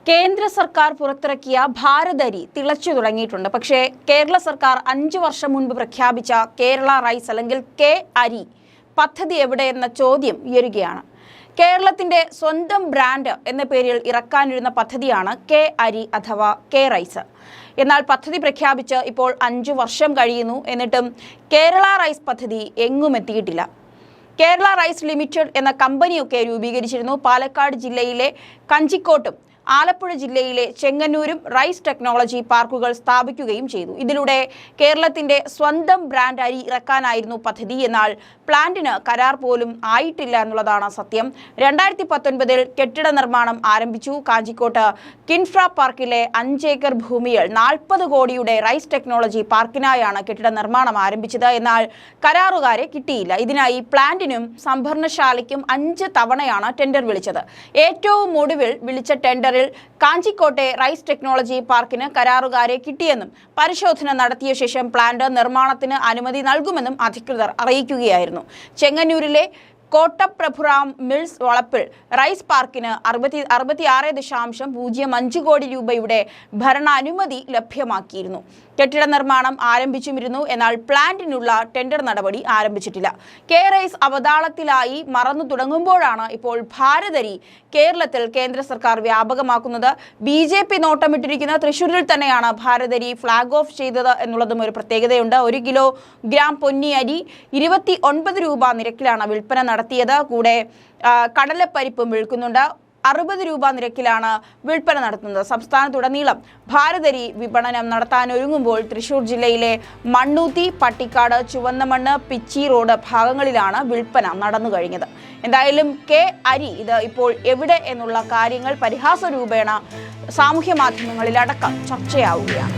കേന്ദ്ര സർക്കാർ പുറത്തിറക്കിയ ഭാരതരി തിളച്ചു തുടങ്ങിയിട്ടുണ്ട്. പക്ഷേ കേരള സർക്കാർ 5 വർഷം മുൻപ് പ്രഖ്യാപിച്ച കേരള റൈസ് അല്ലെങ്കിൽ കെ അരി പദ്ധതി എവിടെയെന്ന ചോദ്യം ഉയരുകയാണ്. കേരളത്തിന്റെ സ്വന്തം ബ്രാൻഡ് എന്ന പേരിൽ ഇറക്കാനിരുന്ന പദ്ധതിയാണ് കെ അരി അഥവാ കെ റൈസ്. എന്നാൽ പദ്ധതി പ്രഖ്യാപിച്ച് ഇപ്പോൾ 5 വർഷം കഴിയുന്നു. എന്നിട്ടും കേരള റൈസ് പദ്ധതി എങ്ങും എത്തിയിട്ടില്ല. കേരള റൈസ് ലിമിറ്റഡ് എന്ന കമ്പനിയൊക്കെ രൂപീകരിച്ചിരുന്നു. പാലക്കാട് ജില്ലയിലെ കഞ്ചിക്കോട്ടും ആലപ്പുഴ ജില്ലയിലെ ചെങ്ങന്നൂരും റൈസ് ടെക്നോളജി പാർക്കുകൾ സ്ഥാപിക്കുകയും ചെയ്തു. ഇതിലൂടെ കേരളത്തിന്റെ സ്വന്തം ബ്രാൻഡ് അരി ഇറക്കാനായിരുന്നു പദ്ധതി. എന്നാൽ പ്ലാന്റിന് കരാർ പോലും ആയിട്ടില്ല എന്നുള്ളതാണ് സത്യം. 2019 കെട്ടിട നിർമ്മാണം ആരംഭിച്ചു. കാഞ്ചിക്കോട്ട് കിൻഫ്ര പാർക്കിലെ 5 ഏക്കർ ഭൂമിയിൽ 40 കോടിയുടെ റൈസ് ടെക്നോളജി പാർക്കിനായാണ് കെട്ടിട നിർമ്മാണം ആരംഭിച്ചത്. എന്നാൽ കരാറുകാരെ കിട്ടിയില്ല. ഇതിനായി പ്ലാന്റിനും സംഭരണശാലയ്ക്കും 5 തവണയാണ് ടെൻഡർ വിളിച്ചത്. ഏറ്റവും ഒടുവിൽ വിളിച്ച ടെൻഡറിൽ കാഞ്ചിക്കോട്ടെ റൈസ് ടെക്നോളജി പാർക്കിന് കരാറുകാരെ കിട്ടിയെന്നും പരിശോധന നടത്തിയ ശേഷം പ്ലാന്റ് നിർമ്മാണത്തിന് അനുമതി നൽകുമെന്നും അധികൃതർ അറിയിക്കുകയായിരുന്നു. ചെങ്ങന്നൂരിലെ കോട്ടപ്രഭുറാം മിൽസ് വളപ്പിൽ റൈസ് പാർക്കിന് 66.05 കോടി രൂപയുടെ ഭരണാനുമതി ലഭ്യമാക്കിയിരുന്നു. കെട്ടിട നിർമ്മാണം ആരംഭിച്ചുമിരുന്നു. എന്നാൽ പ്ലാന്റിനുള്ള ടെൻഡർ നടപടി ആരംഭിച്ചിട്ടില്ല. കെ റൈസ് അവതാളത്തിലായി മറന്നു തുടങ്ങുമ്പോഴാണ് ഇപ്പോൾ ഭാരതരി കേരളത്തിൽ കേന്ദ്ര സർക്കാർ വ്യാപകമാക്കുന്നത്. BJP നോട്ടമിട്ടിരിക്കുന്ന തൃശ്ശൂരിൽ തന്നെയാണ് ഭാരതരി ഫ്ലാഗ് ഓഫ് ചെയ്തത് എന്നുള്ളതും ഒരു പ്രത്യേകതയുണ്ട്. 1 കിലോഗ്രാം പൊന്നി അരി 29 രൂപ നിരക്കിലാണ് വിൽപ്പന നടത്തിയത്. കൂടെ കടലപ്പരിപ്പും വിൽക്കുന്നുണ്ട്. 60 രൂപ നിരക്കിലാണ് വിൽപ്പന നടത്തുന്നത്. സംസ്ഥാനത്തുടനീളം ഭാരതരി വിപണനം നടത്താനൊരുങ്ങുമ്പോൾ തൃശൂർ ജില്ലയിലെ മണ്ണൂത്തി, പട്ടിക്കാട്, ചുവന്നമണ്ണ്, പിച്ചി റോഡ് ഭാഗങ്ങളിലാണ് വിൽപ്പന നടന്നു കഴിഞ്ഞത്. എന്തായാലും കെ അരി ഇത് ഇപ്പോൾ എവിടെ എന്നുള്ള കാര്യങ്ങൾ പരിഹാസ രൂപേണ സാമൂഹ്യ മാധ്യമങ്ങളിലടക്കം ചർച്ചയാവുകയാണ്.